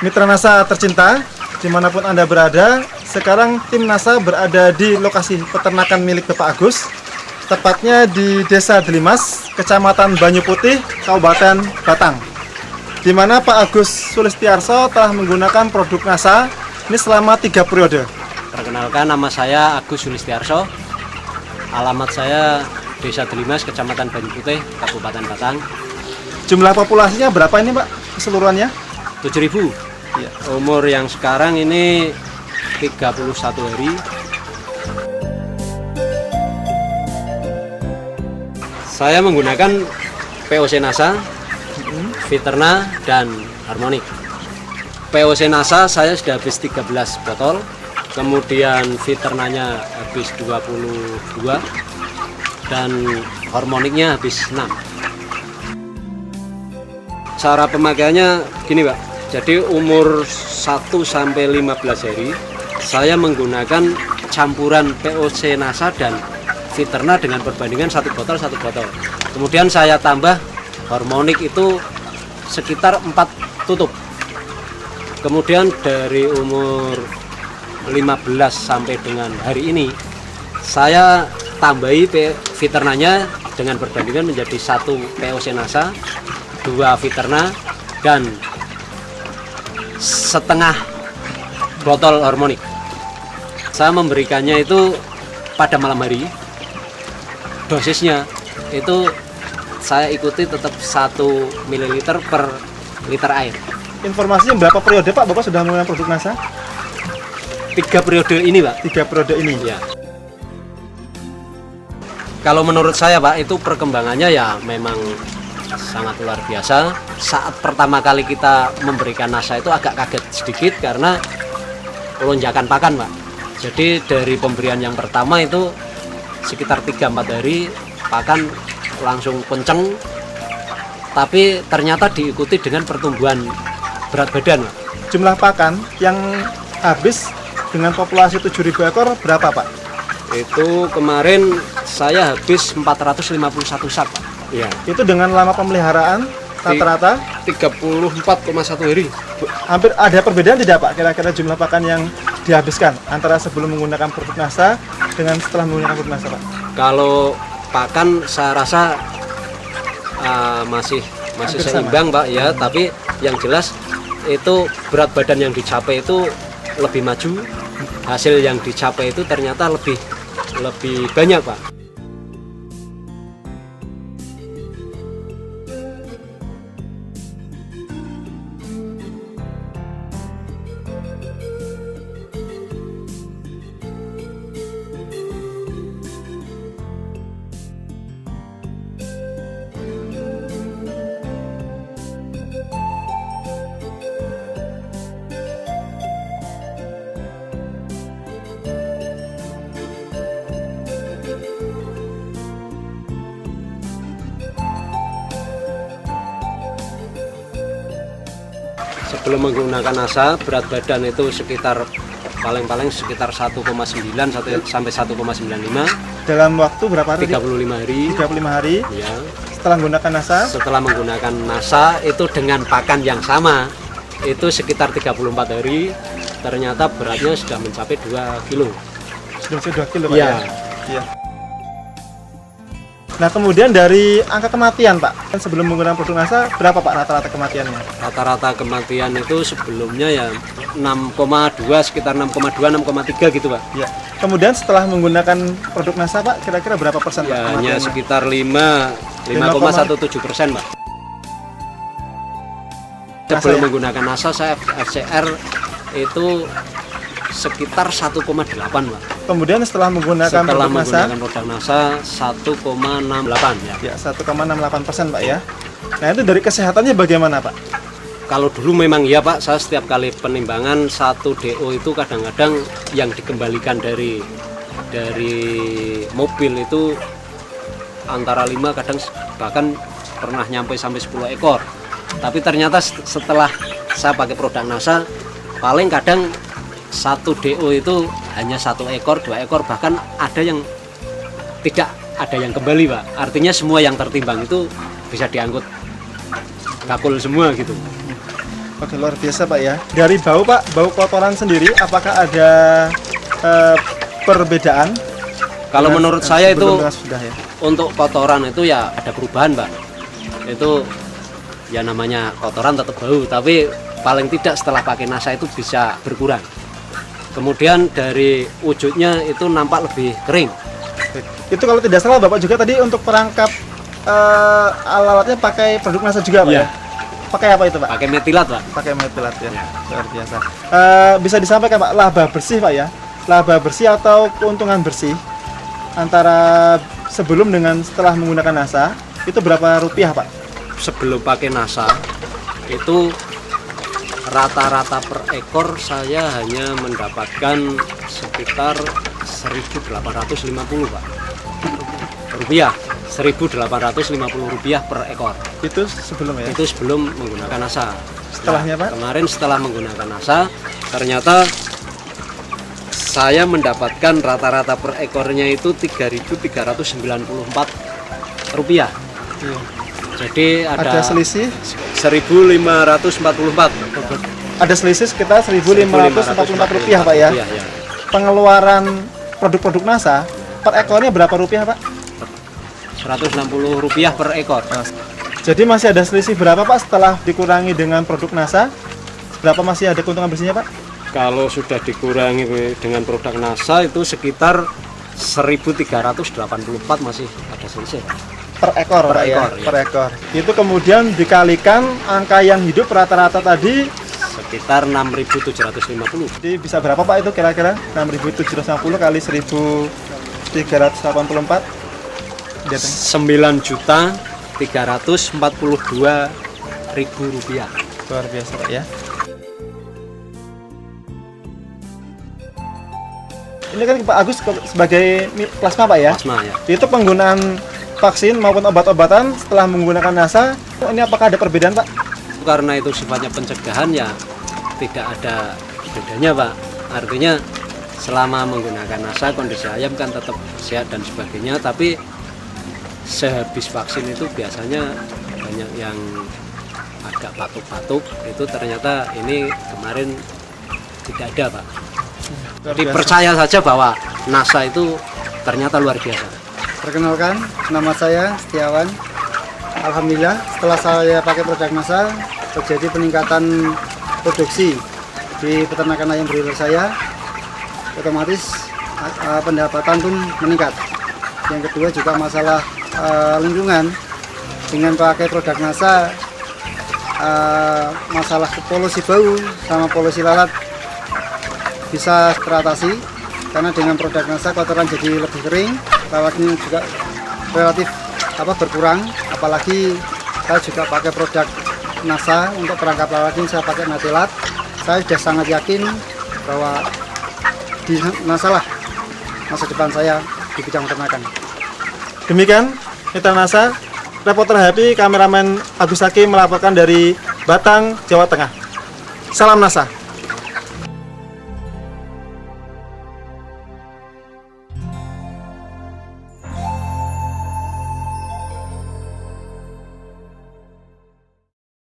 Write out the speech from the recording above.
Mitra NASA tercinta, dimanapun Anda berada, sekarang tim NASA berada di lokasi peternakan milik Bapak Agus, tepatnya di Desa Delimas, Kecamatan Banyu Putih, Kabupaten Batang, di mana Pak Agus Sulistiarso telah menggunakan produk NASA ini selama 3 periode. Perkenalkan, nama saya Agus Sulistiarso, alamat saya Desa Delimas, Kecamatan Banyu Putih, Kabupaten Batang. Jumlah populasinya berapa ini Pak keseluruhannya? 7.000. Ya. Umur yang sekarang ini 31 hari. Saya menggunakan POC NASA, Viterna, dan Harmonic. POC NASA saya sudah habis 13 botol, kemudian Viternanya habis 22, dan Harmonicnya habis 6. Cara pemakaiannya gini Pak, jadi umur 1 sampai 15 hari saya menggunakan campuran POC NASA dan Viterna dengan perbandingan 1 botol. Kemudian saya tambah Harmonic itu sekitar 4 tutup. Kemudian dari umur 15 sampai dengan hari ini saya tambahi Viternanya dengan perbandingan menjadi 1 POC NASA, 2 Viterna, dan setengah botol Harmonic. Saya memberikannya itu pada malam hari. Dosisnya itu saya ikuti tetap 1 ml per liter air. Informasinya berapa periode Pak Bapak sudah menggunakan produk NASA? 3 periode ini Pak. 3 periode ini Ya. Kalau menurut saya Pak, itu perkembangannya ya memang sangat luar biasa. Saat pertama kali kita memberikan NASA itu agak kaget sedikit karena lonjakan pakan Pak. Jadi dari pemberian yang pertama itu sekitar 3-4 hari pakan langsung kenceng, tapi ternyata diikuti dengan pertumbuhan berat badan Pak. Jumlah pakan yang habis dengan populasi 7.000 ekor berapa Pak? Itu kemarin saya habis 451 sak Pak. Ya. Itu dengan lama pemeliharaan rata-rata 34,1 hari. Hampir ada perbedaan tidak Pak kira-kira jumlah pakan yang dihabiskan antara sebelum menggunakan produk NASA dengan setelah menggunakan produk NASA Pak? Kalau pakan saya rasa masih seimbang Pak ya, tapi yang jelas itu berat badan yang dicapai itu lebih maju, hasil yang dicapai itu ternyata lebih banyak Pak. Sebelum menggunakan NASA, berat badan itu sekitar paling-paling sekitar 1,9 sampai 1,95. Dalam waktu berapa hari? 35 hari. 35 hari. Ya. Setelah menggunakan NASA? Setelah menggunakan NASA itu dengan pakan yang sama, itu sekitar 34 hari, ternyata beratnya sudah mencapai 2 kilo. Sudah 2 kilo Pak Ya. Ya. Nah kemudian dari angka kematian Pak, sebelum menggunakan produk NASA berapa Pak rata-rata kematiannya? Rata-rata kematian itu sebelumnya ya 6,2, sekitar 6,2, 6,3 gitu Pak. Ya. Kemudian setelah menggunakan produk NASA Pak, kira-kira berapa persen Pak Ya, hanya kematiannya? sekitar 5,17% Pak. Sebelum ya? menggunakan NASA saya FCR itu sekitar 1,8 Pak. Kemudian setelah menggunakan produk NASA, produk NASA 1,68 ya. Ya 1,68% Pak ya. Nah itu dari kesehatannya bagaimana Pak? Kalau dulu memang ya Pak, saya setiap kali penimbangan 1 DO itu kadang-kadang yang dikembalikan dari mobil itu antara 5, kadang bahkan pernah nyampe sampai 10 ekor. Tapi ternyata setelah saya pakai produk NASA, paling kadang 1 DO itu hanya 1 ekor, 2 ekor, bahkan ada yang tidak ada yang kembali Pak. Artinya semua yang tertimbang itu bisa diangkut bakul semua gitu. Oke, luar biasa Pak ya. Dari bau Pak, bau kotoran sendiri, apakah ada perbedaan? Kalau Dengan- menurut saya itu sebelum dengan sudah ya. untuk kotoran itu ya ada perubahan, Pak. Itu ya namanya kotoran tetap bau, tapi paling tidak setelah pakai NASA itu bisa berkurang. Kemudian dari wujudnya itu nampak lebih kering. Itu kalau tidak salah Bapak juga tadi untuk perangkap alat-alatnya pakai produk NASA juga Pak Iya. ya? Pakai apa itu Pak? Pakai metilat, Pak. Pakai metilat ya, luar biasa. Bisa disampaikan Pak, laba bersih Pak ya? Laba bersih atau keuntungan bersih antara sebelum dengan setelah menggunakan NASA itu berapa rupiah Pak? Sebelum pakai NASA itu rata-rata per ekor saya hanya mendapatkan sekitar 1.850 Pak. Rupiah, 1.850 rupiah per ekor. Itu sebelum ya? Itu sebelum menggunakan NASA. Setelahnya Pak? Kemarin setelah menggunakan NASA, ternyata saya mendapatkan rata-rata per ekornya itu 3.394 rupiah. Iya. Jadi Ada selisih? 1.544. Ada selisih sekitar 1.544 rupiah Pak ya? Iya, iya. Pengeluaran produk-produk NASA per ekornya berapa rupiah Pak? 160 rupiah per ekor. Jadi masih ada selisih berapa Pak setelah dikurangi dengan produk NASA? Berapa masih ada keuntungan bersihnya Pak? Kalau sudah dikurangi dengan produk NASA itu sekitar 1.384 masih ada selisih. Per ekor Per Pak ya? ekor, ya. Per ekor. Itu kemudian dikalikan angka yang hidup rata-rata tadi, Sekitar 6.750. jadi bisa berapa Pak itu kira-kira? 6.750 kali 1.384? 9.342.000 rupiah. Luar biasa Pak ya. Ini kan Pak Agus sebagai plasma Pak ya? Plasma ya. Itu penggunaan vaksin maupun obat-obatan setelah menggunakan NASA, ini apakah ada perbedaan Pak? Karena itu sifatnya pencegahan ya tidak ada bedanya Pak. Artinya selama menggunakan NASA kondisi ayam kan tetap sehat dan sebagainya, tapi sehabis vaksin itu biasanya banyak yang agak batuk-batuk, itu ternyata ini kemarin tidak ada Pak. Luar Jadi biasa. percaya saja bahwa NASA itu ternyata luar biasa. Perkenalkan, nama saya Setiawan. Alhamdulillah, setelah saya pakai produk NASA, terjadi peningkatan produksi di peternakan ayam broiler saya. Otomatis pendapatan pun meningkat. Yang kedua juga masalah lingkungan. Dengan pakai produk NASA, masalah polusi bau sama polusi lalat bisa teratasi, karena dengan produk NASA kotoran jadi lebih kering, lalatnya juga relatif berkurang. Apalagi saya juga pakai produk NASA untuk perangkap lalat ini, saya pakai metilat. Saya sudah sangat yakin bahwa di NASA lah masa depan saya di bidang peternakan. Demikian mitra NASA, reporter Happy, kameramen Agus Hakim melaporkan dari Batang, Jawa Tengah. Salam NASA.